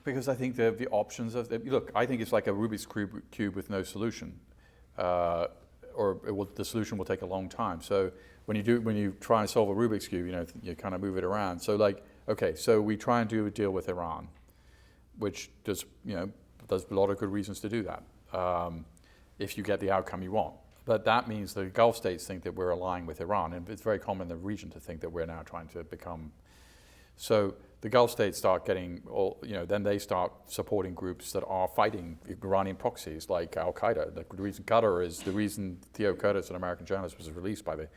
because I think the options look, I think it's like a Rubik's cube with no solution, the solution will take a long time. So when you try and solve a Rubik's cube, you kind of move it around. So so we try and do a deal with Iran, which there's a lot of good reasons to do that, if you get the outcome you want. But that means the Gulf states think that we're allying with Iran, and it's very common in the region to think that we're now trying to become. So the Gulf states start getting, then they start supporting groups that are fighting Iranian proxies like al-Qaeda. The reason Theo Curtis, an American journalist, was released by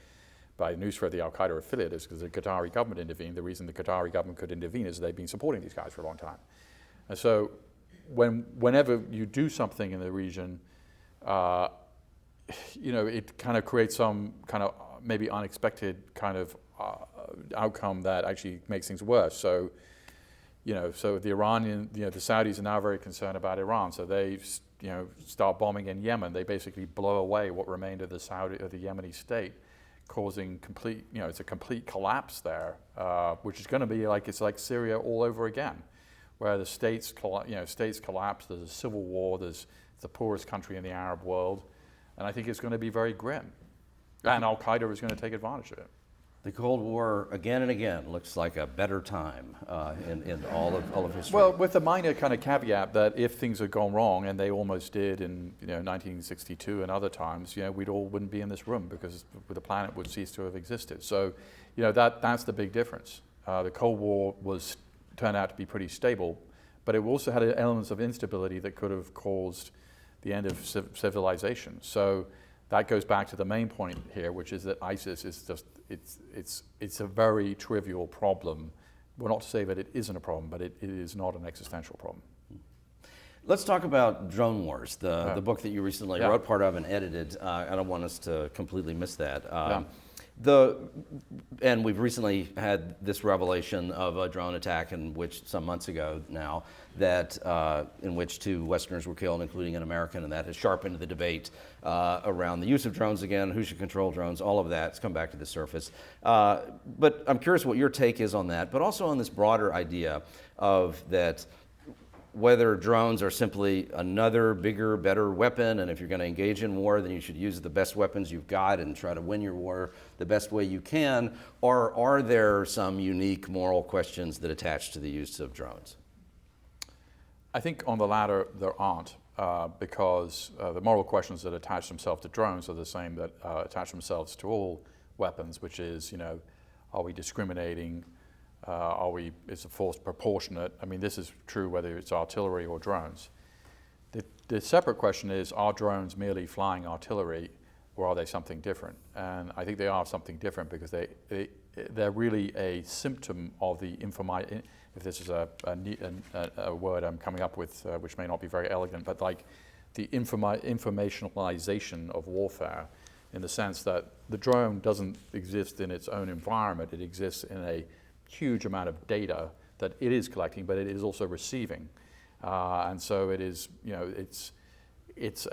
Nusra, the al-Qaeda affiliate, is because the Qatari government intervened. The reason the Qatari government could intervene is they've been supporting these guys for a long time. And so whenever you do something in the region, it kind of creates some kind of maybe unexpected kind of outcome that actually makes things worse. So, so the Saudis are now very concerned about Iran. So they, start bombing in Yemen. They basically blow away what remained of the Yemeni state, causing complete, it's a complete collapse there, which is going to be it's like Syria all over again, where the states collapse. There's a civil war. There's the poorest country in the Arab world, and I think it's going to be very grim. And al-Qaeda is going to take advantage of it. The Cold War, again and again, looks like a better time in all of history. Well, with the minor kind of caveat that if things had gone wrong, and they almost did in 1962 and other times, wouldn't be in this room, because the planet would cease to have existed. So, that's the big difference. The Cold War turned out to be pretty stable, but it also had elements of instability that could have caused the end of civilization. So that goes back to the main point here, which is that ISIS is just, it's a very trivial problem. Well, not to say that it isn't a problem, but it is not an existential problem. Let's talk about Drone Wars, the book that you recently wrote part of and edited. I don't want us to completely miss that. And we've recently had this revelation of a drone attack some months ago now, in which 2 Westerners were killed, including an American, and that has sharpened the debate around the use of drones again, who should control drones, all of that's come back to the surface. But I'm curious what your take is on that, but also on this broader idea of that, whether drones are simply another bigger, better weapon, and if you're going to engage in war, then you should use the best weapons you've got and try to win your war the best way you can, or are there some unique moral questions that attach to the use of drones? I think on the latter, there aren't, because the moral questions that attach themselves to drones are the same that attach themselves to all weapons, which is, are we discriminating? Is the force proportionate? I mean, this is true whether it's artillery or drones. The separate question is, are drones merely flying artillery, or are they something different? And I think they are something different, because they're really a symptom of the information. If this is a word I'm coming up with, which may not be very elegant, but like the informationalization of warfare, in the sense that the drone doesn't exist in its own environment. It exists in a huge amount of data that it is collecting, but it is also receiving, and so it is. It's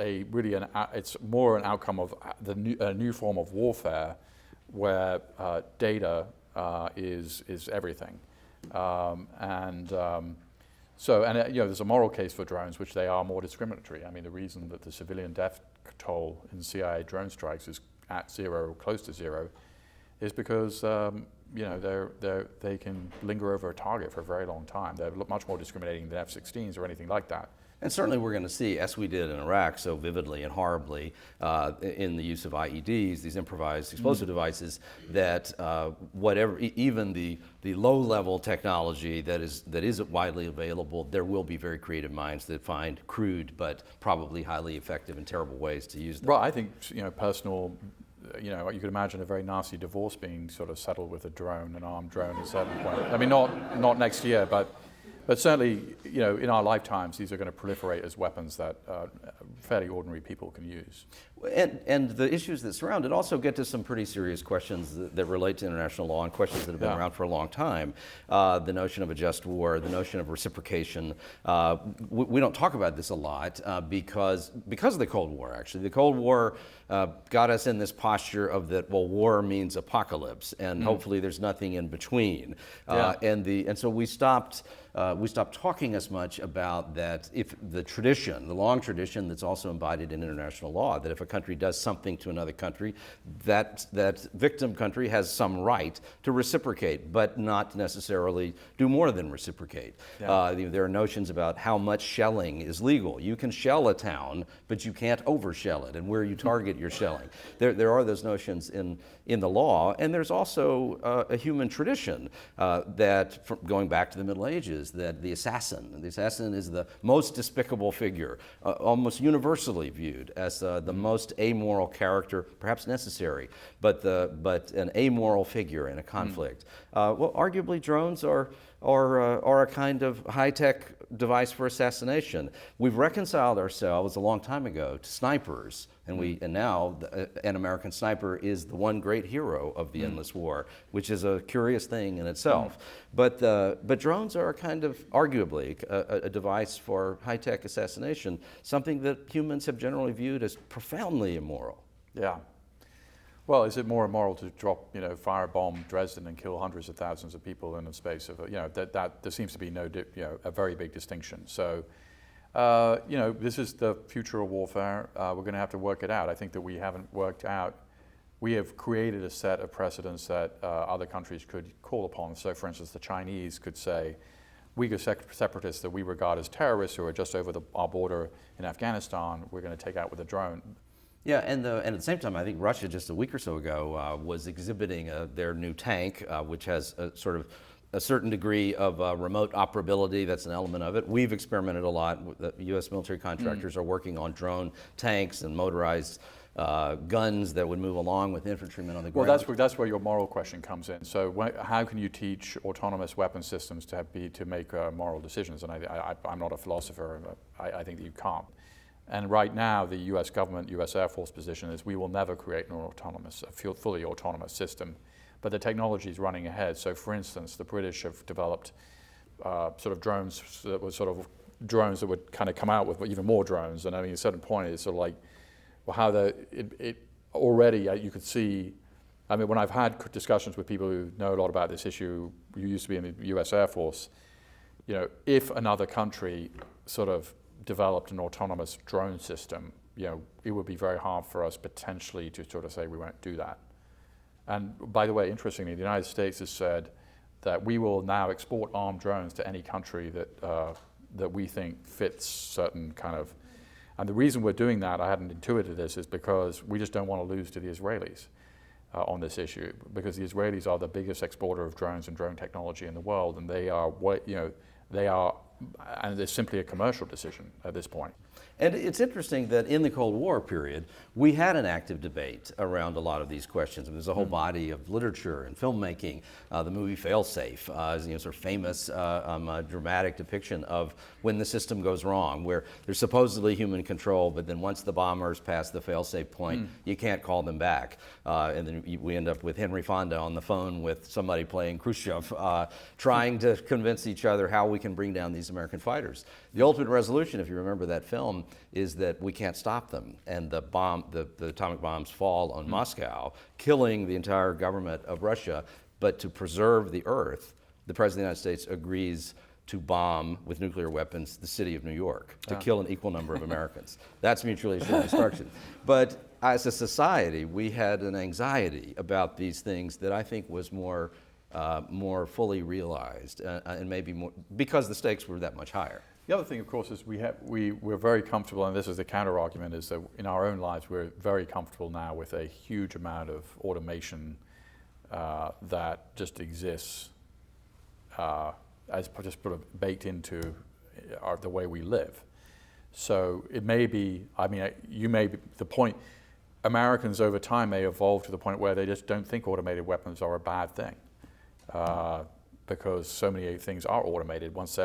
more an outcome of a new form of warfare, where data is everything, there's a moral case for drones, which they are more discriminatory. I mean, the reason that the civilian death toll in CIA drone strikes is at 0 or close to 0 is because they can linger over a target for a very long time. They're much more discriminating than F-16s or anything like that. And certainly we're going to see, as we did in Iraq so vividly and horribly, in the use of IEDs, these improvised explosive devices, that whatever, even the low-level technology that is widely available, there will be very creative minds that find crude but probably highly effective and terrible ways to use them. Right, I think, personal, you could imagine a very nasty divorce being sort of settled with a drone, an armed drone at a certain point. I mean, not next year, but certainly, in our lifetimes, these are going to proliferate as weapons that fairly ordinary people can use. And the issues that surround it also get to some pretty serious questions that relate to international law and questions that have been around for a long time. The notion of a just war, the notion of reciprocation. We don't talk about this a lot because of the Cold War, actually. The Cold War got us in this posture of that, well, war means apocalypse, and hopefully there's nothing in between. And so we stopped talking as much about that, if the long tradition that's also embodied in international law, that if a country does something to another country, that victim country has some right to reciprocate, but not necessarily do more than reciprocate. There are notions about how much shelling is legal. You can shell a town, but you can't overshell it, and where you target your shelling. There are those notions in the law, and there's also a human tradition that, going back to the Middle Ages, that the assassin is the most despicable figure, almost universally viewed as the most amoral character, perhaps necessary, but an amoral figure in a conflict. Well, arguably drones are a kind of high-tech device for assassination. We've reconciled ourselves a long time ago to snipers, and now an American sniper is the one great hero of the endless war, which is a curious thing in itself. But drones are kind of arguably a device for high-tech assassination, something that humans have generally viewed as profoundly immoral. Yeah. Well, is it more immoral to drop, firebomb Dresden and kill hundreds of thousands of people in the space of, that there seems to be a very big distinction. So, this is the future of warfare. We're going to have to work it out. I think that we haven't worked out. We have created a set of precedents that other countries could call upon. So, for instance, the Chinese could say, Uyghur separatists that we regard as terrorists who are just over our border in Afghanistan, we're going to take out with a drone. Yeah, and at the same time, I think Russia just a week or so ago was exhibiting their new tank, which has a certain degree of remote operability. That's an element of it. We've experimented a lot. The U.S. military contractors are working on drone tanks and motorized guns that would move along with infantrymen on the ground. Well, that's where your moral question comes in. So how can you teach autonomous weapon systems to make moral decisions? And I'm not a philosopher. I think that you can't. And right now, the U.S. government, U.S. Air Force position is we will never create a fully autonomous system. But the technology is running ahead. So, for instance, the British have developed drones that would kind of come out with even more drones. And I mean, at a certain point, it's sort of like, well, how already you could see. I mean, when I've had discussions with people who know a lot about this issue, who used to be in the U.S. Air Force, if another country sort of developed an autonomous drone system, it would be very hard for us potentially to sort of say we won't do that. And by the way, interestingly, the United States has said that we will now export armed drones to any country that we think fits certain kind of. And the reason we're doing that, I hadn't intuited this, is because we just don't want to lose to the Israelis on this issue, because the Israelis are the biggest exporter of drones and drone technology in the world, and and it's simply a commercial decision at this point. And it's interesting that in the Cold War period, we had an active debate around a lot of these questions. There's a whole body of literature and filmmaking. The movie Failsafe is sort of famous dramatic depiction of when the system goes wrong, where there's supposedly human control, but then once the bombers pass the failsafe point, you can't call them back. And then we end up with Henry Fonda on the phone with somebody playing Khrushchev, trying to convince each other how we can bring down these American fighters. The ultimate resolution, if you remember that film, is that we can't stop them, and the atomic bombs fall on Moscow, killing the entire government of Russia. But to preserve the Earth, the President of the United States agrees to bomb with nuclear weapons the city of New York to kill an equal number of Americans. That's mutually assured destruction. But as a society, we had an anxiety about these things that I think was more more fully realized, and maybe more, because the stakes were that much higher. The other thing, of course, is we're very comfortable, and this is the counter argument, is that in our own lives we're very comfortable now with a huge amount of automation that just exists as just sort of baked into the way we live. So it may be, I mean, the point, Americans over time may evolve to the point where they just don't think automated weapons are a bad thing, because so many things are automated once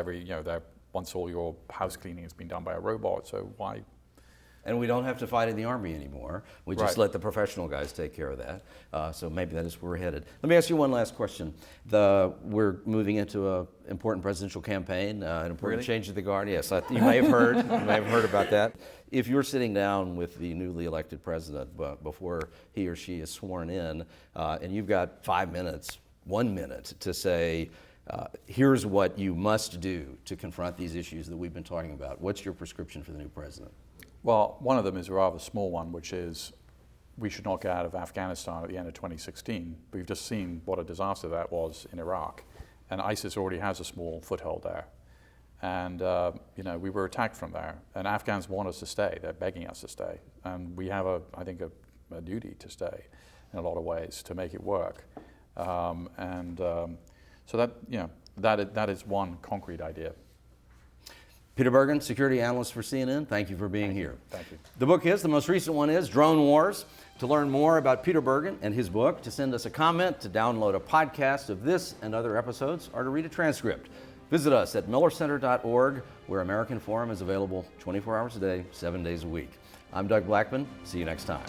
once all your house cleaning has been done by a robot, so why? And we don't have to fight in the Army anymore. We just Right. let the professional guys take care of that. So maybe that is where we're headed. Let me ask you one last question. We're moving into an important presidential campaign, an important Really? change of the guard. Yes, you may have heard. You may have heard about that. If you're sitting down with the newly elected president before he or she is sworn in, and you've got 5 minutes, 1 minute to say, here's what you must do to confront these issues that we've been talking about. What's your prescription for the new president? Well, one of them is a rather small one, which is we should not get out of Afghanistan at the end of 2016. We've just seen what a disaster that was in Iraq, and ISIS already has a small foothold there. And we were attacked from there, and Afghans want us to stay. They're begging us to stay, and we have I think a duty to stay in a lot of ways to make it work. So that is one concrete idea. Peter Bergen, security analyst for CNN, thank you for being here. Thank you. The book is, the most recent one is Drone Wars. To learn more about Peter Bergen and his book, to send us a comment, to download a podcast of this and other episodes, or to read a transcript, visit us at millercenter.org, where American Forum is available 24 hours a day, 7 days a week. I'm Doug Blackman. See you next time.